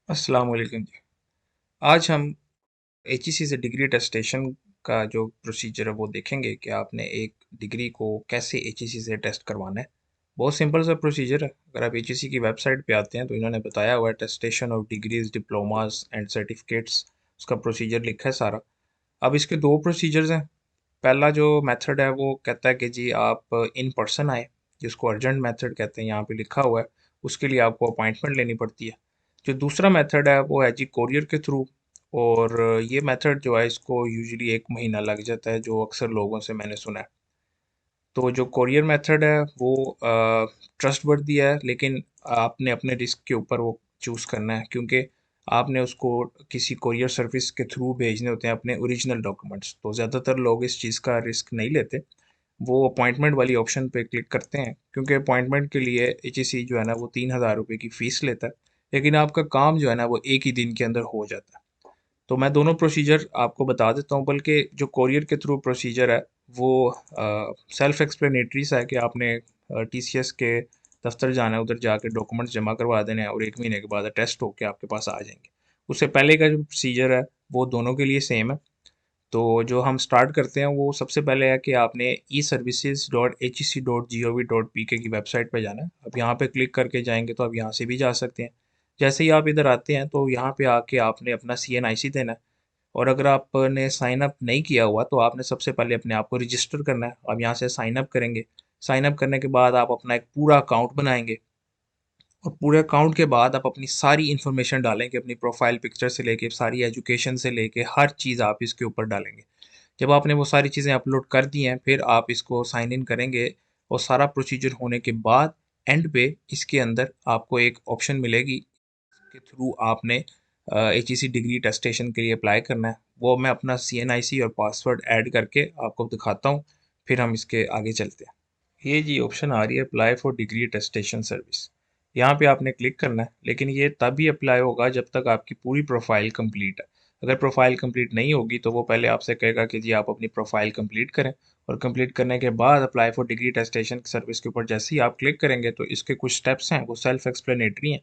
अस्सलाम वालेकुम जी। आज हम एचईसी से डिग्री अटेस्टेशन का जो प्रोसीजर है वो देखेंगे कि आपने एक डिग्री को कैसे एचईसी से टेस्ट करवाना है। बहुत सिंपल सा प्रोसीजर है। अगर आप एचईसी की वेबसाइट पे आते हैं तो इन्होंने बताया हुआ है attestation of degrees diplomas and certificates, उसका प्रोसीजर लिखा है सारा। अब इसके दो प्रोसीजर्स हैं। पहला जो मेथड है वो कहता है कि जी आप इन पर्सन आए, जिसको अर्जेंट मेथड कहते हैं, यहाँ पे लिखा हुआ है। उसके लिए आपको अपॉइंटमेंट लेनी पड़ती है। जो दूसरा मेथड है वो है जी कोरियर के थ्रू। और ये मेथड जो है इसको यूजुअली 1 महीना लग जाता है, जो अक्सर लोगों से मैंने सुना है। तो जो कोरियर मेथड है वो ट्रस्टवर्दी है, लेकिन आपने अपने रिस्क के ऊपर वो चूज़ करना है, क्योंकि आपने उसको किसी कोरियर सर्विस के थ्रू भेजने होते हैं अपने ओरिजिनल डॉक्यूमेंट्स। तो ज़्यादातर लोग इस चीज़ का रिस्क नहीं लेते, वो अपॉइंटमेंट वाली ऑप्शन पे क्लिक करते हैं, क्योंकि अपॉइंटमेंट के लिए एचईसी जो है ना वो 3,000 रुपये की फ़ीस लेता है। लेकिन आपका काम जो है ना वो एक ही दिन के अंदर हो जाता है। तो मैं दोनों प्रोसीजर आपको बता देता हूँ, बल्कि जो कोरियर के थ्रू प्रोसीजर है वो सेल्फ एक्सप्लेनेटरी सा है कि आपने टीसीएस के दफ्तर जाना है, उधर जाके डॉक्यूमेंट्स जमा करवा देने हैं और 1 महीने के बाद टेस्ट होके आपके पास आ जाएंगे। उससे पहले का जो प्रोसीजर है वो दोनों के लिए सेम है। तो जो हम स्टार्ट करते हैं वो सबसे पहले है कि आपने e-services.hec.gov.pk की वेबसाइट पे जाना है। अब यहाँ पे क्लिक करके जाएंगे तो आप यहाँ से भी जा सकते हैं। जैसे ही आप इधर आते हैं तो यहाँ पे आके आपने अपना CNIC देना है। और अगर आपने साइन अप नहीं किया हुआ तो आपने सबसे पहले अपने आप को रजिस्टर करना है। आप यहाँ से साइन अप करेंगे। साइन अप करने के बाद आप अपना एक पूरा अकाउंट बनाएंगे, और पूरे अकाउंट के बाद आप अपनी सारी इन्फॉर्मेशन डालेंगे, अपनी प्रोफाइल पिक्चर से लेके सारी एजुकेशन से लेके हर चीज़ आप इसके ऊपर डालेंगे। जब आपने वो सारी चीज़ें अपलोड कर दी हैं फिर आप इसको साइन इन करेंगे। और सारा प्रोसीजर होने के बाद एंड पे इसके अंदर आपको एक ऑप्शन मिलेगी के थ्रू आपने एच ई सी डिग्री टेस्टेशन के लिए अप्लाई करना है। वो मैं अपना CNIC और पासवर्ड ऐड करके आपको दिखाता हूँ, फिर हम इसके आगे चलते हैं। ये जी ऑप्शन आ रही है अप्लाई फॉर डिग्री टेस्टेशन सर्विस। यहाँ पे आपने क्लिक करना है, लेकिन ये तभी अप्लाई होगा जब तक आपकी पूरी प्रोफाइल कंप्लीट है। अगर प्रोफाइल कंप्लीट नहीं होगी तो वो पहले आपसे कहेगा कि जी आप अपनी प्रोफाइल कंप्लीट करें। और कंप्लीट करने के बाद अप्लाई फॉर डिग्री टेस्टेशन सर्विस के ऊपर जैसे ही आप क्लिक करेंगे तो इसके कुछ स्टेप्स हैं वो सेल्फ एक्सप्लेनेटरी हैं।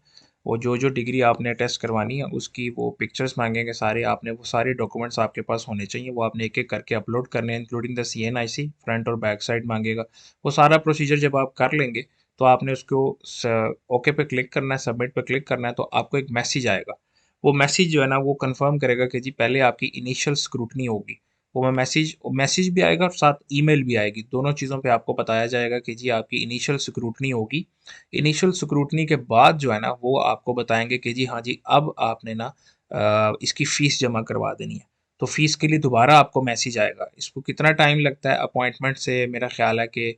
वो जो डिग्री आपने टेस्ट करवानी है उसकी वो पिक्चर्स मांगेंगे सारे, आपने वो सारे डॉक्यूमेंट्स आपके पास होने चाहिए, वो आपने एक एक करके अपलोड करने हैं, इंक्लूडिंग द CNIC। फ्रंट और बैक साइड मांगेगा। वो सारा प्रोसीजर जब आप कर लेंगे तो आपने उसको ओके पे क्लिक करना है, सबमिट पे क्लिक करना है, तो आपको एक मैसेज आएगा। वो मैसेज जो है ना वो कंफर्म करेगा कि जी पहले आपकी इनिशियल स्क्रूटनी होगी। वो मैं मैसेज मैसेज भी आएगा और साथ ईमेल भी आएगी, दोनों चीज़ों पे आपको बताया जाएगा कि जी आपकी इनिशियल स्क्रूटनी होगी। इनिशियल स्क्रूटनी के बाद जो है ना वो आपको बताएंगे कि जी हाँ जी अब आपने ना इसकी फ़ीस जमा करवा देनी है। तो फ़ीस के लिए दोबारा आपको मैसेज आएगा। इसको कितना टाइम लगता है अपॉइंटमेंट से, मेरा ख़्याल है कि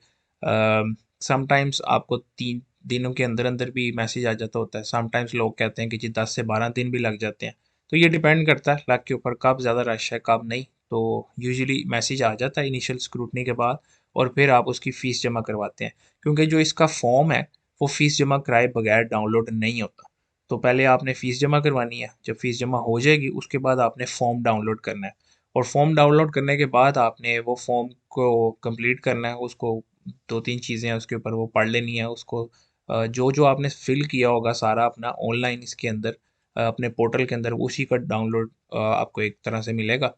समटाइम्स आपको 3 दिनों के अंदर-अंदर भी मैसेज आ जाता होता है। समटाइम्स लोग कहते हैं कि जी 10 से 12 दिन भी लग जाते हैं। तो ये डिपेंड करता है लक के ऊपर, कब ज़्यादा रश है, कब नहीं। तो यूजुअली मैसेज आ जाता है इनिशियल स्क्रूटनी के बाद, और फिर आप उसकी फ़ीस जमा करवाते हैं। क्योंकि जो इसका फॉर्म है, वो फ़ीस जमा कराए बगैर डाउनलोड नहीं होता। तो पहले आपने फ़ीस जमा करवानी है, जब फ़ीस जमा हो जाएगी उसके बाद आपने फॉर्म डाउनलोड करना है। और फॉर्म डाउनलोड करने के बाद आपने वो फॉर्म को कंप्लीट करना है, उसको 2-3 चीज़ें हैं उसके ऊपर वो पढ़ लेनी है उसको। जो आपने फिल किया होगा सारा अपना ऑनलाइन इसके अंदर, अपने पोर्टल के अंदर, उसी का डाउनलोड आपको एक तरह से मिलेगा।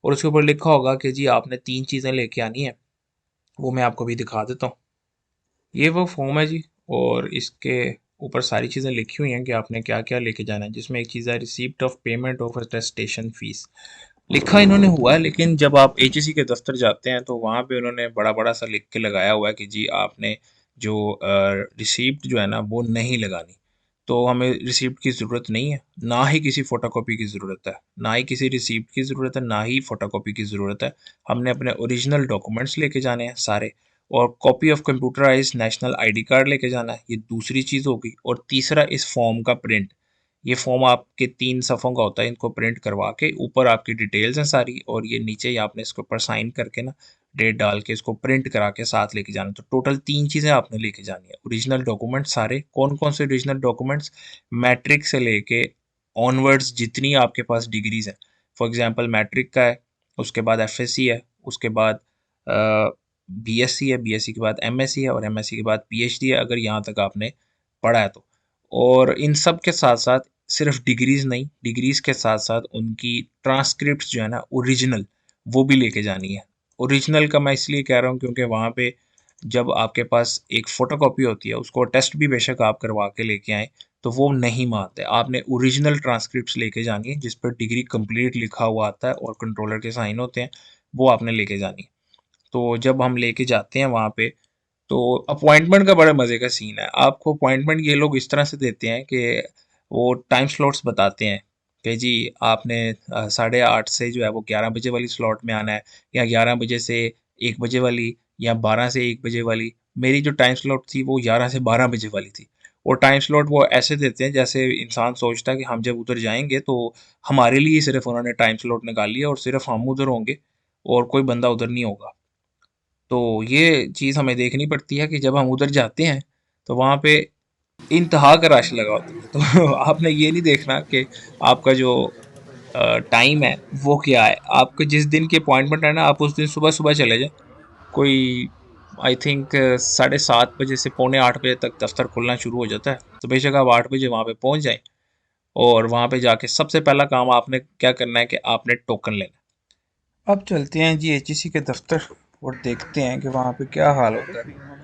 और उसके ऊपर लिखा होगा कि जी आपने 3 चीज़ें लेके आनी है, वो मैं आपको भी दिखा देता हूँ। ये वो फॉर्म है जी। और इसके ऊपर सारी चीज़ें लिखी हुई हैं कि आपने क्या-क्या लेके जाना है, जिसमें एक चीज़ है receipt of payment of attestation fees. लिखा इन्होंने हुआ है, लेकिन जब आप एचईसी के दफ्तर जाते हैं तो वहाँ पे उन्होंने बड़ा-बड़ा सा लिख के लगाया हुआ है कि जी आपने जो रिसीप्ट जो है ना वो नहीं लगानी। तो हमें रिसीप्ट की ज़रूरत नहीं है, ना ही किसी फ़ोटोकॉपी की ज़रूरत है, ना ही किसी रिसीप्ट की ज़रूरत है, ना ही फ़ोटोकॉपी की ज़रूरत है। हमने अपने ओरिजिनल डॉक्यूमेंट्स लेके जाने हैं सारे, और copy of computerised national ID card लेके जाना है, ये दूसरी चीज़ होगी। और तीसरा इस फॉर्म का प्रिंट। ये फॉर्म आपके 3 सफ़ों का होता है, इनको प्रिंट करवा के ऊपर आपकी डिटेल्स हैं सारी, और ये नीचे ही आपने इसके ऊपर साइन करके ना डेट डाल के इसको प्रिंट करा के साथ लेके जाना है। तो टोटल 3 चीज़ें आपने लेके जानी है। ओरिजिनल डॉक्यूमेंट्स सारे, कौन-कौन से ओरिजिनल डॉक्यूमेंट्स? मैट्रिक से लेके ऑनवर्ड्स जितनी आपके पास डिग्रीज़ हैं। फॉर एग्ज़ाम्पल मैट्रिक का है, उसके बाद एफएससी है, उसके बाद बीएससी है, बीएससी के बाद एमएससी है, और एमएससी के बाद पीएचडी है, अगर यहाँ तक आपने पढ़ा है तो। और इन सब के साथ-साथ सिर्फ डिग्रीज नहीं, डिग्रीज के साथ साथ उनकी ट्रांसक्रिप्ट जो है ना ओरिजिनल, वो भी लेके जानी है। ओरिजिनल का मैं इसलिए कह रहा हूँ क्योंकि वहाँ पे जब आपके पास एक फोटोकॉपी होती है, उसको टेस्ट भी बेशक आप करवा के लेके आए तो वो नहीं मानते। आपने ओरिजिनल ट्रांसक्रिप्ट्स लेके जानी है जिस पर डिग्री कंप्लीट लिखा हुआ आता है और कंट्रोलर के साइन होते हैं, वो आपने लेके जानी है। तो जब हम लेके जाते हैं वहाँ पे, तो अपॉइंटमेंट का बड़ा मज़े का सीन है। आपको अपॉइंटमेंट ये लोग इस तरह से देते हैं कि वो टाइम स्लॉट्स बताते हैं कि जी आपने 8:30 से जो है वो 11 बजे वाली स्लॉट में आना है, या 11 बजे से 1 बजे वाली, या 12 से 1 बजे वाली। मेरी जो टाइम स्लॉट थी वो 11 से 12 बजे वाली थी। और टाइम स्लॉट वो ऐसे देते हैं जैसे इंसान सोचता है कि हम जब उधर जाएंगे तो हमारे लिए सिर्फ उन्होंने टाइम स्लॉट निकाली है और सिर्फ हम उधर होंगे और कोई बंदा उधर नहीं होगा। तो ये चीज़ हमें देखनी पड़ती है कि जब हम उधर जाते हैं तो वहाँ पे इंतहा का रश लगा होता है। तो आपने ये नहीं देखना कि आपका जो टाइम है वो क्या है। आपको जिस दिन की अपॉइंटमेंट है ना, आप उस दिन सुबह सुबह चले जाएं। कोई आई थिंक 7:30 बजे से पौने 8 बजे तक दफ्तर खुलना शुरू हो जाता है, तो बेशक आप 8 बजे वहाँ पे पहुँच जाएं। और वहाँ पे जाके सबसे पहला काम आपने क्या करना है कि आपने टोकन लेना है। अब चलते हैं जी एचईसी के दफ्तर और देखते हैं कि वहाँ पे क्या हाल होता है।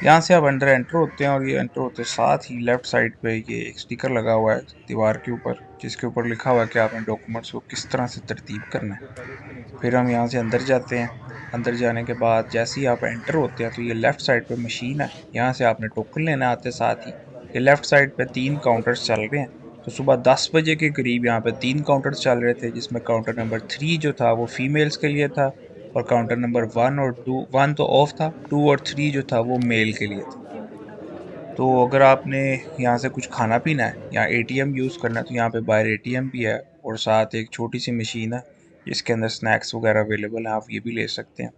यहाँ से आप अंदर एंटर होते हैं और ये एंटर होते साथ ही लेफ्ट साइड पे ये एक स्टिकर लगा हुआ है दीवार के ऊपर, जिसके ऊपर लिखा हुआ है कि आपने डॉक्यूमेंट्स को किस तरह से तरतीब करना है। फिर हम यहाँ से अंदर जाते हैं। अंदर जाने के बाद जैसे ही आप एंटर होते हैं तो ये लेफ़्ट साइड पे मशीन है, यहाँ से आपने टोकन लेना आते साथ ही। ये लेफ़्ट साइड पे 3 काउंटर्स चल रहे हैं। तो सुबह 10 बजे के करीब यहाँ पे 3 काउंटर्स चल रहे थे, जिसमें काउंटर नंबर 3 जो था वो फीमेल्स के लिए था, और काउंटर नंबर 1 तो ऑफ था, 2 और 3 जो था वो मेल के लिए था। तो अगर आपने यहाँ से कुछ खाना पीना है या एटीएम यूज़ करना है तो यहाँ पे बाहर एटीएम भी है, और साथ एक छोटी सी मशीन है जिसके अंदर स्नैक्स वगैरह अवेलेबल है, आप ये भी ले सकते हैं।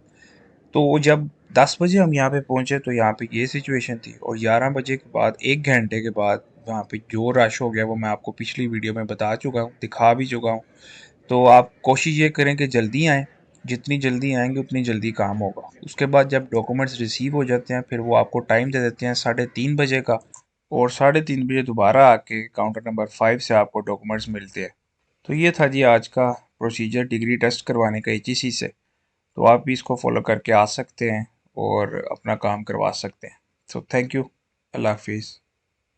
तो जब 10 बजे हम यहाँ पे पहुँचे तो यहाँ पे ये सिचुएशन थी, और 11 बजे के बाद 1 घंटे के बाद वहाँ पे जो रश हो गया वो मैं आपको पिछली वीडियो में बता चुका हूँ, दिखा भी चुका हूँ। तो आप कोशिश ये करें कि जल्दी आएँ, जितनी जल्दी आएँगे उतनी जल्दी काम होगा। उसके बाद जब डॉक्यूमेंट्स रिसीव हो जाते हैं फिर वो आपको टाइम दे देते हैं 3:30 बजे का, और 3:30 बजे दोबारा आके काउंटर नंबर 5 से आपको डॉक्यूमेंट्स मिलते हैं। तो ये था जी आज का प्रोसीजर डिग्री टेस्ट करवाने का एचईसी से। तो आप भी इसको फॉलो करके आ सकते हैं और अपना काम करवा सकते हैं। So thank you. अल्लाह हाफिज़।